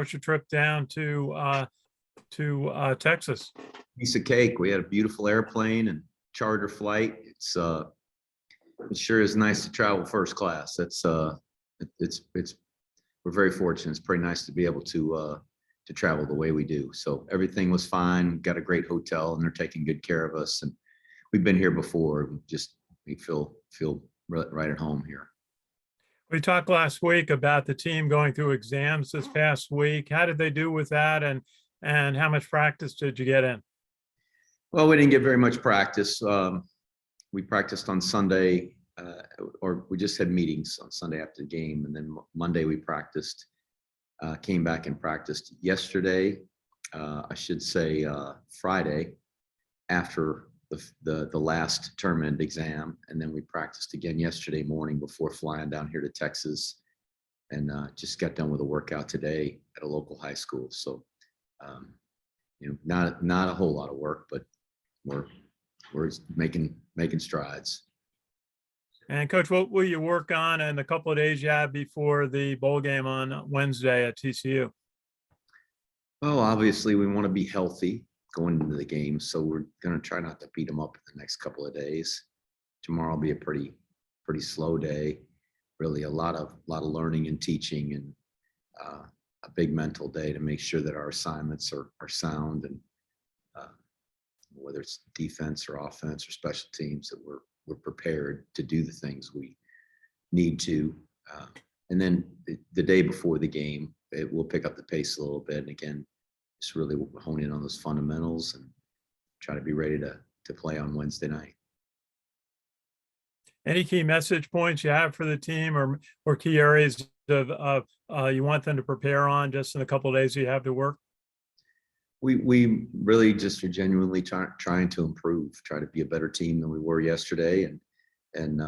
was your trip down to Texas? Piece of cake. We had a beautiful airplane and charter flight. It sure is nice to travel first class. We're very fortunate. It's pretty nice to be able to travel the way we do. So everything was fine. Got a great hotel, and they're taking good care of us. And we've been here before. We feel right at home here. We talked last week about the team going through exams this past week. How did they do with that, and how much practice did you get in? Well, we didn't get very much practice. We practiced on Sunday, or we just had meetings on Sunday after the game, and then Monday we practiced. Came back and practiced yesterday. I should say Friday after the last term end exam, and then we practiced again yesterday morning before flying down here to Texas, and just got done with a workout today at a local high school. So, not a whole lot of work, but we're making strides. And Coach, what will you work on in the couple of days you have before the bowl game on Wednesday at TCU? Well, obviously we want to be healthy going into the game, so we're going to try not to beat them up in the next couple of days. Tomorrow will be a pretty slow day. Really, a lot of learning and teaching, and a big mental day to make sure that our assignments are sound, and whether it's defense or offense or special teams, that we're prepared to do the things we need to. And then the day before the game, we'll pick up the pace a little bit, and again, just really hone in on those fundamentals and try to be ready to play on Wednesday night. Any key message points you have for the team, or key areas of you want them to prepare on just in a couple of days you have to work? We really just are genuinely trying to improve, try to be a better team than we were yesterday, and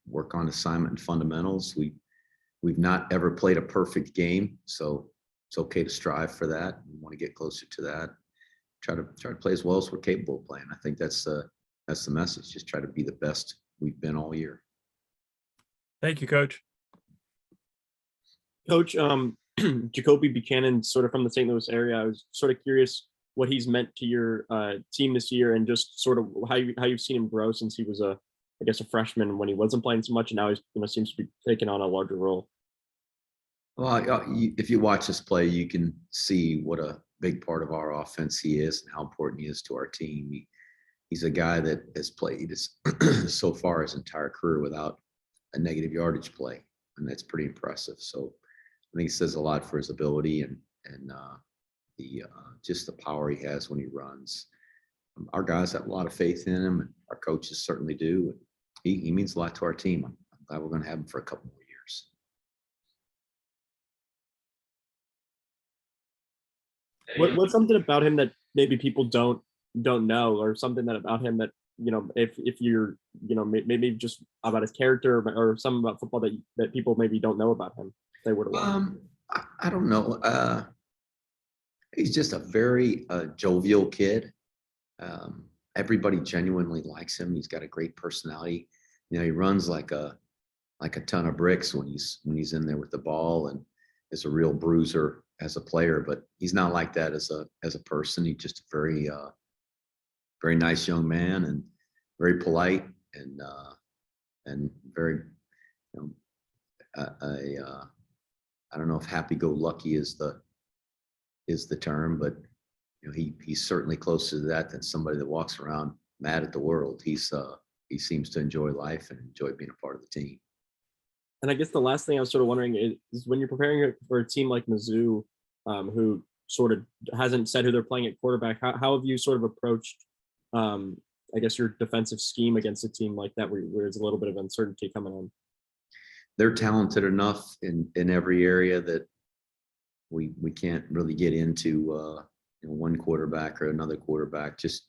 work on assignment and fundamentals. We've not ever played a perfect game, so it's okay to strive for that. We want to get closer to that. Try to play as well as we're capable of playing. I think that's the message. Just try to be the best we've been all year. Thank you, Coach. Coach, Jacoby Buchanan, sort of from the St. Louis area. I was sort of curious what he's meant to your team this year, and just sort of how you've seen him grow since he was a freshman when he wasn't playing so much, and now he's seems to be taking on a larger role. Well, if you watch us play, you can see what a big part of our offense he is and how important he is to our team. He's a guy that has played so far his entire career without a negative yardage play, and that's pretty impressive. So I think it says a lot for his ability and just the power he has when he runs. Our guys have a lot of faith in him, and our coaches certainly do. He means a lot to our team. I'm glad we're going to have him for a couple more years. What's something about him that maybe people don't know, or something that about him that, if you're, maybe just about his character, or something about football that people maybe don't know about him, if they were to learn? I don't know. He's just a very jovial kid. Everybody genuinely likes him. He's got a great personality. He runs like a ton of bricks when he's in there with the ball, and is a real bruiser as a player. But he's not like that as a person. He's just a very very nice young man, and very polite, and very, I don't know if happy-go-lucky is the term, but he's certainly closer to that than somebody that walks around mad at the world. He seems to enjoy life and enjoy being a part of the team. And I guess the last thing I was sort of wondering is when you're preparing for a team like Mizzou, who sort of hasn't said who they're playing at quarterback, how have you sort of approached, I guess, your defensive scheme against a team like that, where there's a little bit of uncertainty coming in? They're talented enough in every area that we can't really get into one quarterback or another quarterback. Just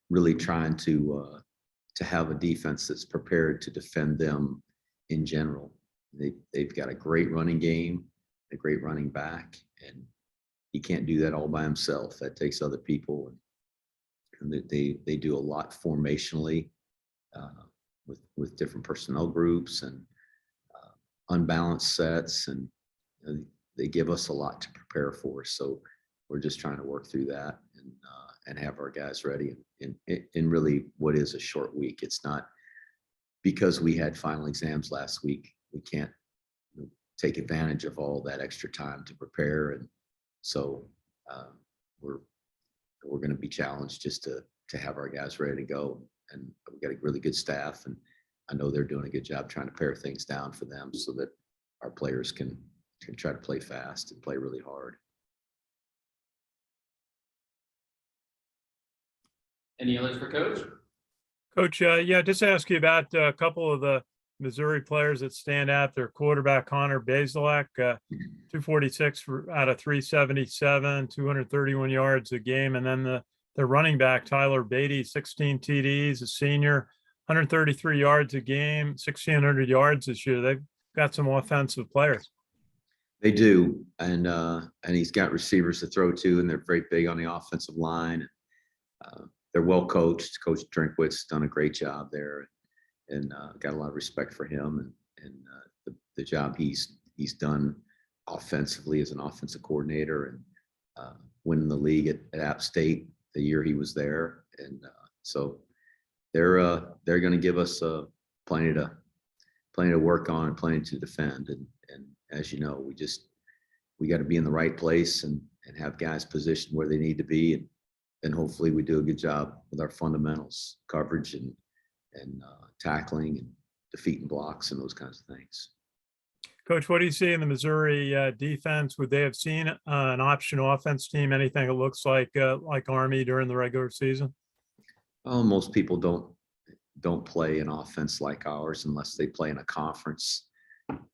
really trying to have a defense that's prepared to defend them in general. They've got a great running game, a great running back, and he can't do that all by himself. That takes other people, and they do a lot formationally with different personnel groups and unbalanced sets, and they give us a lot to prepare prepare for. So we're just trying to work through that and have our guys ready in really what is a short week. It's not because we had final exams last week, we can't take advantage of all that extra time to prepare. And so we're going to be challenged just to have our guys ready to go. And we've got a really good staff, and I know they're doing a good job trying to pare things down for them so that our players can try to play fast and play really hard. Any others for Coach? Coach, yeah, just ask you about a couple of the Missouri players that stand out. Their quarterback, Connor Bazelak, 246 out of 377, 231 yards a game. And then the running back, Tyler Beatty, 16 TDs, a senior, 133 yards a game, 1,600 yards this year. They've got some offensive players. They do, and he's got receivers to throw to, and they're very big on the offensive line. They're well coached. Coach Drinkwitz's done a great job there, and got a lot of respect for him and the job he's done offensively as an offensive coordinator, and winning the league at App State the year he was there. And so they're going to give us plenty to work on and plenty to defend. And as you know, we got to be in the right place and have guys positioned where they need to be. And hopefully we do a good job with our fundamentals, coverage and tackling and defeating blocks and those kinds of things. Coach, what do you see in the Missouri defense? Would they have seen an option offense team, anything that looks like Army during the regular season? Well, most people don't play an offense like ours unless they play in a conference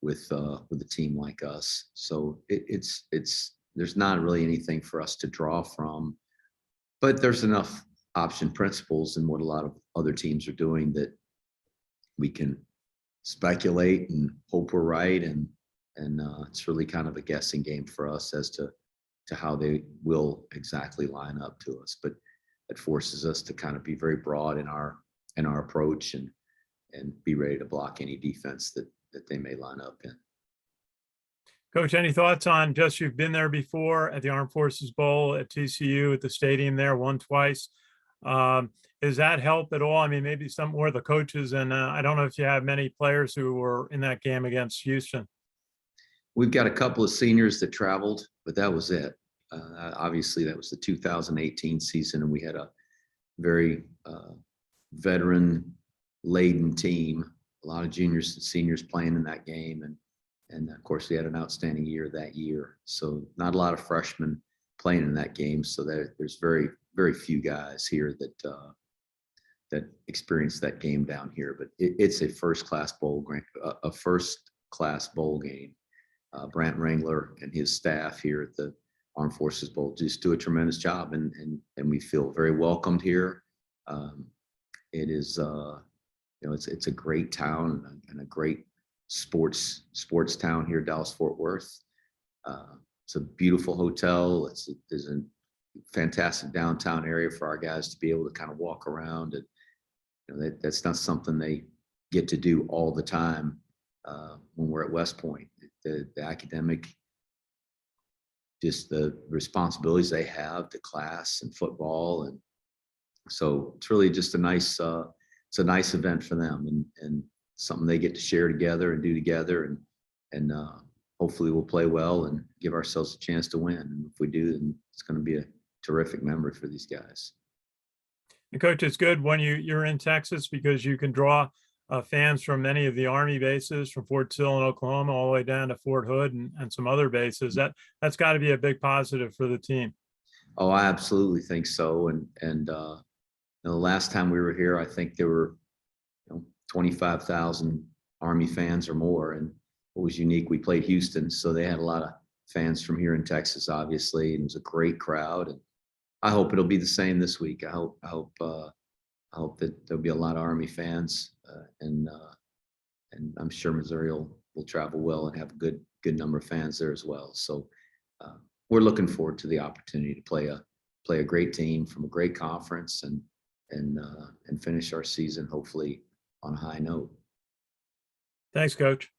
with a team like us. So there's not really anything for us to draw from, but there's enough option principles in what a lot of other teams are doing that we can speculate and hope we're right. And it's really kind of a guessing game for us as to how they will exactly line up to us. But it forces us to kind of be very broad in our approach and be ready to block any defense that they may line up in. Coach, any thoughts on just you've been there before at the Armed Forces Bowl at TCU at the stadium there, won twice. Does that help at all? I mean, maybe some more of the coaches, and I don't know if you have many players who were in that game against Houston. We've got a couple of seniors that traveled, but that was it. Obviously, that was the 2018 season, and we had a very veteran-laden team. A lot of juniors and seniors playing in that game, and of course, we had an outstanding year that year. So not a lot of freshmen playing in that game. So there's very, very few guys here that experienced that game down here. But it's a first-class bowl game. Brant Wrangler and his staff here at the Armed Forces Bowl just do a tremendous job, and we feel very welcomed here. It is, it's a great town and a great sports town here, Dallas-Fort Worth. It's a beautiful hotel. There's a fantastic downtown area for our guys to be able to kind of walk around, and that's not something they get to do all the time when we're at West Point. The academic, just the responsibilities they have to class and football, and so it's really just a nice event for them, and something they get to share together and do together, and hopefully we'll play well and give ourselves a chance to win. And if we do, then it's going to be a terrific memory for these guys. And Coach, it's good when you're in Texas because you can draw fans from many of the Army bases, from Fort Sill in Oklahoma all the way down to Fort Hood and some other bases. That's got to be a big positive for the team. Oh, I absolutely think so. And the last time we were here, I think there were 25,000 Army fans or more. And what was unique, we played Houston, so they had a lot of fans from here in Texas, obviously, and it was a great crowd. And I hope it'll be the same this week. I hope that there'll be a lot of Army fans, and I'm sure Missouri will travel well and have a good number of fans there as well. So we're looking forward to the opportunity to play a great team from a great conference and finish our season hopefully on a high note. Thanks, Coach.